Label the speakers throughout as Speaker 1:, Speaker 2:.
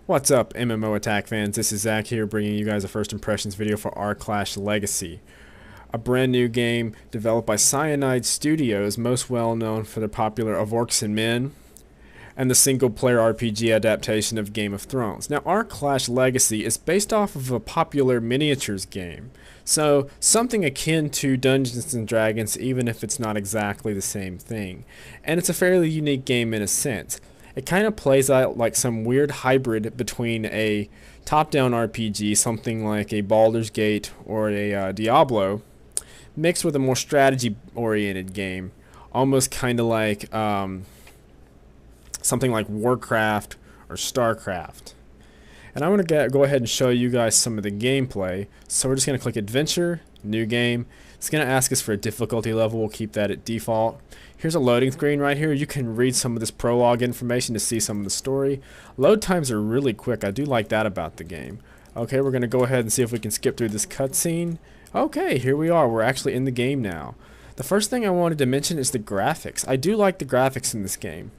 Speaker 1: What's up, MMO Attack fans? This is Zach here, bringing you guys a first impressions video for Aarklash Legacy, a brand new game developed by Cyanide Studios, most well known for the popular Of Orcs and Men, and the single-player RPG adaptation of Game of Thrones. Now, Aarklash Legacy is based off of a popular miniatures game, so something akin to Dungeons and Dragons, even if it's not exactly the same thing. And it's a fairly unique game in a sense. It kind of plays out like some weird hybrid between a top-down RPG, something like a Baldur's Gate or a Diablo, mixed with a more strategy-oriented game, almost kind of like something like Warcraft or Starcraft. And I'm going to go ahead and show you guys some of the gameplay. So we're just going to click Adventure, New Game. It's going to ask us for a difficulty level. We'll keep that at default. Here's a loading screen right here. You can read some of this prologue information to see some of the story. Load times are really quick. I do like that about the game. Okay, we're going to go ahead and see if we can skip through this cutscene. Okay, here we are. We're actually in the game now. The first thing I wanted to mention is the graphics. I do like the graphics in this game.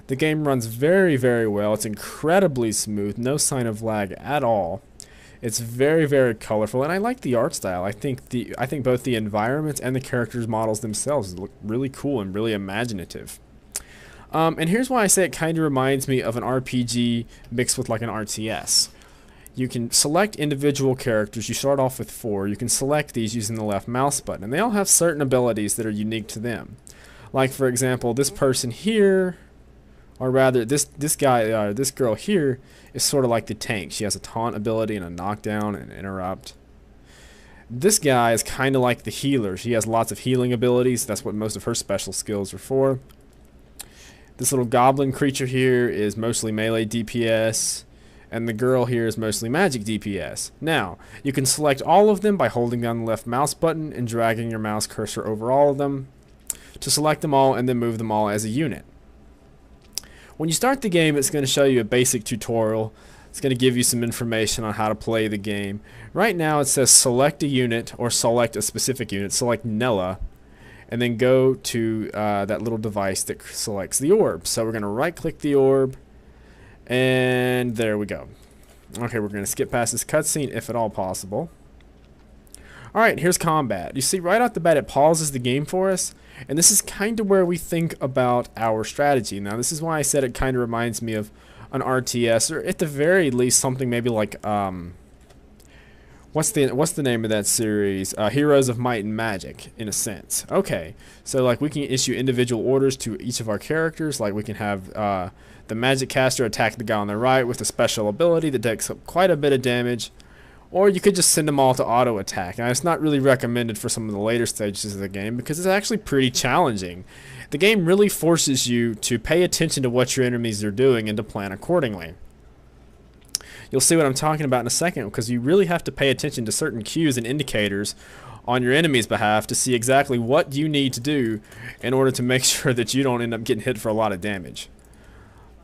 Speaker 1: The game runs very, very well. It's incredibly smooth, no sign of lag at all. It's very, very colorful, and I like the art style. I think both the environments and the characters' models themselves look really cool and really imaginative. And here's why I say it kind of reminds me of an RPG mixed with like an RTS. You can select individual characters. You start off with 4. You can select these using the left mouse button, and they all have certain abilities that are unique to them. Like, for example, this person here, or rather, this girl here is sort of like the tank. She has a taunt ability and a knockdown and an interrupt. This guy is kind of like the healer. She has lots of healing abilities. That's what most of her special skills are for. This little goblin creature here is mostly melee DPS, and the girl here is mostly magic DPS. Now, you can select all of them by holding down the left mouse button and dragging your mouse cursor over all of them to select them all and then move them all as a unit. When you start the game, it's going to show you a basic tutorial. It's going to give you some information on how to play the game. Right now it says select a unit or select a specific unit. Select Nella and then go to that little device that selects the orb. So we're going to right click the orb and there we go. Okay, we're going to skip past this cutscene if at all possible. Alright, here's combat. You see right off the bat it pauses the game for us, and this is kind of where we think about our strategy. Now this is why I said it kind of reminds me of an RTS, or at the very least something maybe like what's the name of that series? Heroes of Might and Magic, in a sense. Okay, so like we can issue individual orders to each of our characters. Like we can have the magic caster attack the guy on the right with a special ability that takes up quite a bit of damage. Or you could just send them all to auto attack. Now, it's not really recommended for some of the later stages of the game because it's actually pretty challenging. The game really forces you to pay attention to what your enemies are doing and to plan accordingly. You'll see what I'm talking about in a second because you really have to pay attention to certain cues and indicators on your enemy's behalf to see exactly what you need to do in order to make sure that you don't end up getting hit for a lot of damage.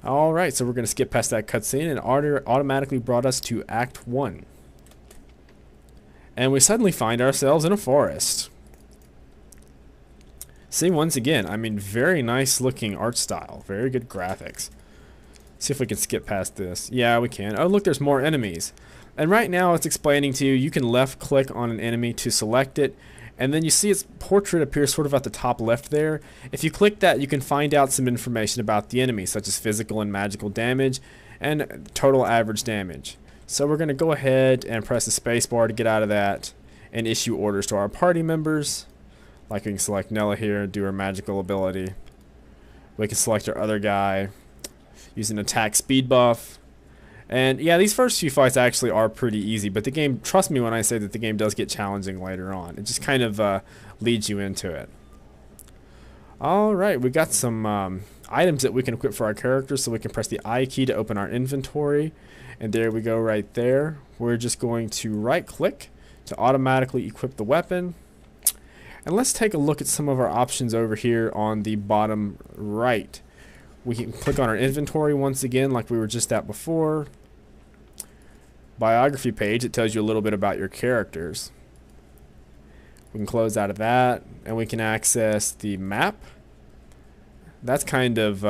Speaker 1: Alright, so we're going to skip past that cutscene and it automatically brought us to Act 1. And we suddenly find ourselves in a forest. See, once again, I mean, very nice looking art style. Very good graphics. See if we can skip past this. Yeah, we can. Oh, look, there's more enemies. And right now it's explaining to you, you can left click on an enemy to select it. And then you see its portrait appear sort of at the top left there. If you click that, you can find out some information about the enemy, such as physical and magical damage and total average damage. So we're going to go ahead and press the space bar to get out of that and issue orders to our party members. Like we can select Nella here, do her magical ability. We can select our other guy, use an attack speed buff. And yeah, these first few fights actually are pretty easy, but the game, trust me when I say that the game does get challenging later on. It just kind of leads you into it. Alright, we got some items that we can equip for our characters, so we can press the I key to open our inventory. And there we go right there. We're just going to right click to automatically equip the weapon. And let's take a look at some of our options over here on the bottom right. We can click on our inventory once again like we were just at before. Biography page, it tells you a little bit about your characters. We can close out of that and we can access the map. That's kind of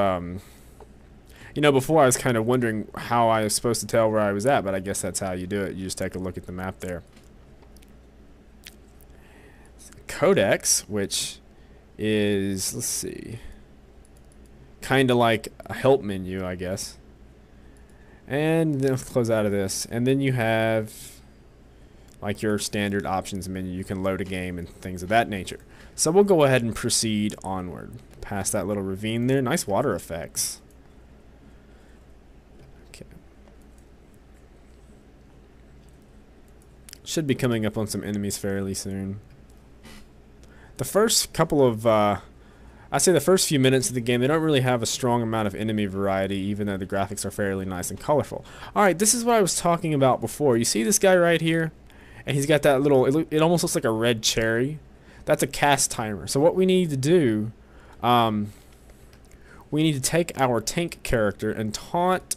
Speaker 1: You know, before I was kind of wondering how I was supposed to tell where I was at, but I guess that's how you do it. You just take a look at the map there. Codex, which is, let's see, kind of like a help menu, I guess. And then let's close out of this. And then you have like your standard options menu. You can load a game and things of that nature. So we'll go ahead and proceed onward. Past that little ravine there. Nice water effects. Okay. Should be coming up on some enemies fairly soon. The first couple of, I say the first few minutes of the game, they don't really have a strong amount of enemy variety, even though the graphics are fairly nice and colorful. Alright, this is what I was talking about before. You see this guy right here? And he's got that little, it almost looks like a red cherry. That's a cast timer. So what we need to do, we need to take our tank character and taunt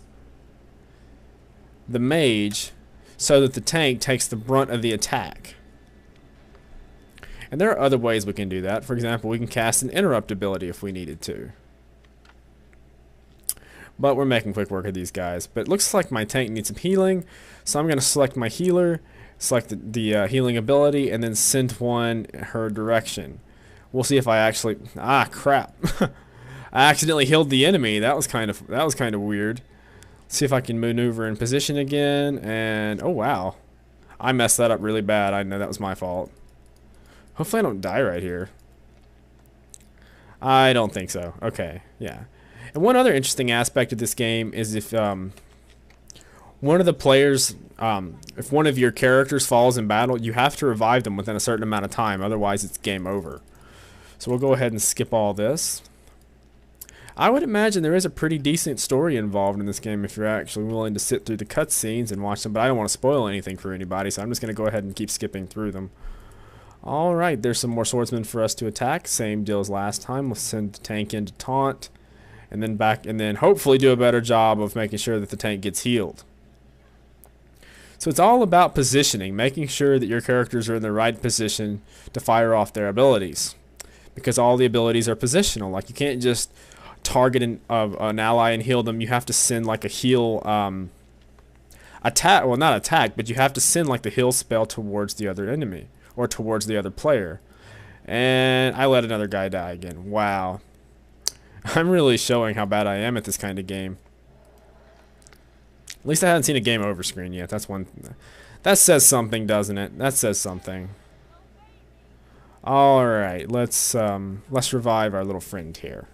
Speaker 1: the mage so that the tank takes the brunt of the attack. And there are other ways we can do that. For example, we can cast an interrupt ability if we needed to. But we're making quick work of these guys. But it looks like my tank needs some healing. So I'm going to select my healer, select the healing ability, and then send one her direction. We'll see if I actually... Ah, crap. I accidentally healed the enemy. That was kind of weird. Let's see if I can maneuver in position again. And, oh, wow. I messed that up really bad. I know that was my fault. Hopefully I don't die right here. I don't think so. Okay, yeah. And one other interesting aspect of this game is if one of the players, if one of your characters falls in battle, you have to revive them within a certain amount of time. Otherwise, it's game over. So we'll go ahead and skip all this. I would imagine there is a pretty decent story involved in this game if you're actually willing to sit through the cutscenes and watch them. But I don't want to spoil anything for anybody, so I'm just going to go ahead and keep skipping through them. Alright, there's some more swordsmen for us to attack. Same deal as last time. We'll send the tank in to taunt. And then back, and then hopefully do a better job of making sure that the tank gets healed. So it's all about positioning, making sure that your characters are in the right position to fire off their abilities. Because all the abilities are positional. Like, you can't just target an ally and heal them. You have to send like a heal attack, well, not attack, but you have to send like the heal spell towards the other enemy. Or towards the other player. And I let another guy die again. Wow. I'm really showing how bad I am at this kind of game. At least I haven't seen a game over screen yet. That's one. That says something, doesn't it? That says something. Alright, let's revive our little friend here.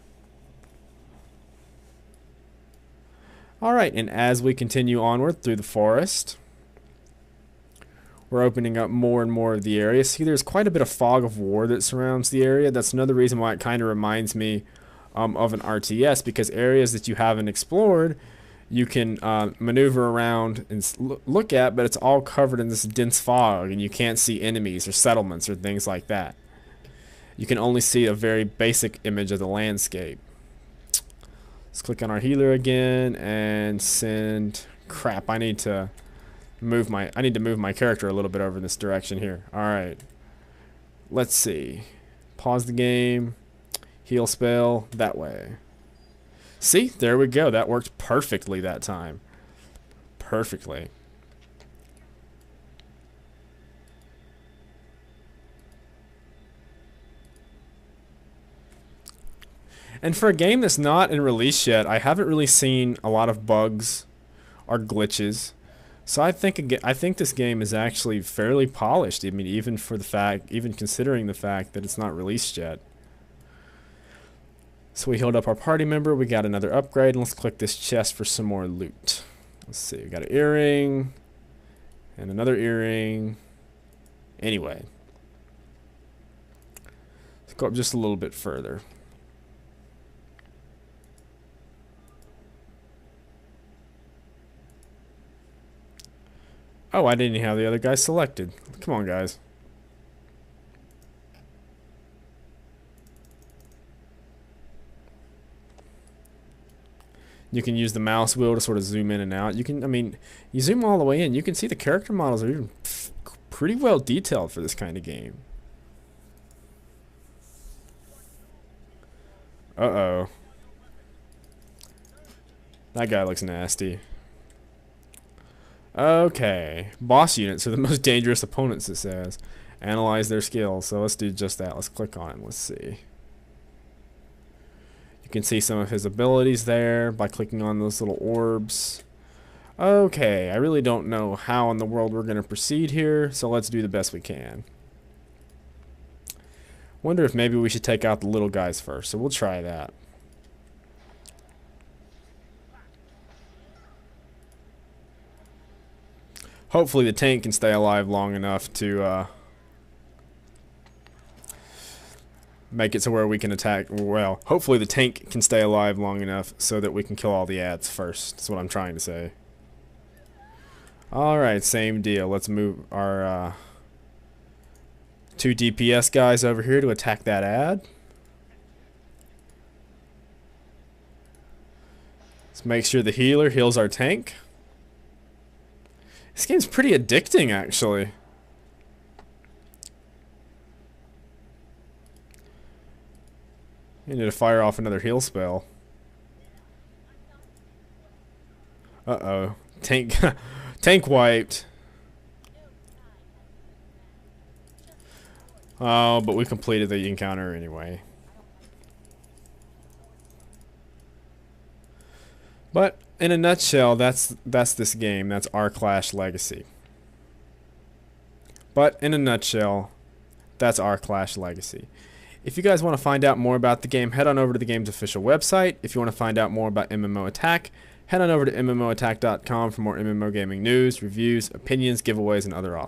Speaker 1: Alright, and as we continue onward through the forest, we're opening up more and more of the area. See, there's quite a bit of fog of war that surrounds the area. That's another reason why it kind of reminds me of an RTS, because areas that you haven't explored, you can maneuver around and look at, but it's all covered in this dense fog, and you can't see enemies or settlements or things like that. You can only see a very basic image of the landscape. Let's click on our healer again and send... Crap, I need to move my character a little bit over in this direction here. Alright. Let's see. Pause the game. Heal spell that way. See? There we go. That worked perfectly that time. Perfectly. And for a game that's not in release yet, I haven't really seen a lot of bugs or glitches. So I think this game is actually fairly polished. I mean, even considering the fact that it's not released yet. So we healed up our party member. We got another upgrade, and let's click this chest for some more loot. Let's see. We got an earring and another earring. Anyway, let's go up just a little bit further. Oh, I didn't have the other guy selected. Come on, guys. You can use the mouse wheel to sort of zoom in and out. You can, I mean, you zoom all the way in. You can see the character models are even pretty well detailed for this kind of game. Uh-oh. That guy looks nasty. Okay. Boss units are the most dangerous opponents, it says. Analyze their skills. So let's do just that. Let's click on it. Let's see. You can see some of his abilities there by clicking on those little orbs. Okay, I really don't know how in the world we're going to proceed here, so let's do the best we can. Wonder if maybe we should take out the little guys first, so we'll try that. Hopefully the tank can stay alive long enough to make it to where we can attack. Well, hopefully the tank can stay alive long enough so that we can kill all the ads first. That's what I'm trying to say. Alright, same deal. Let's move our 2 DPS guys over here to attack that ad. Let's make sure the healer heals our tank. This game's pretty addicting, actually. You need to fire off another heal spell. Uh-oh. Tank tank wiped. Oh, but we completed the encounter anyway. But in a nutshell, that's this game. That's Aarklash Legacy. But in a nutshell, that's Aarklash Legacy. If you guys want to find out more about the game, head on over to the game's official website. If you want to find out more about MMO Attack, head on over to MMOattack.com for more MMO gaming news, reviews, opinions, giveaways, and other awesome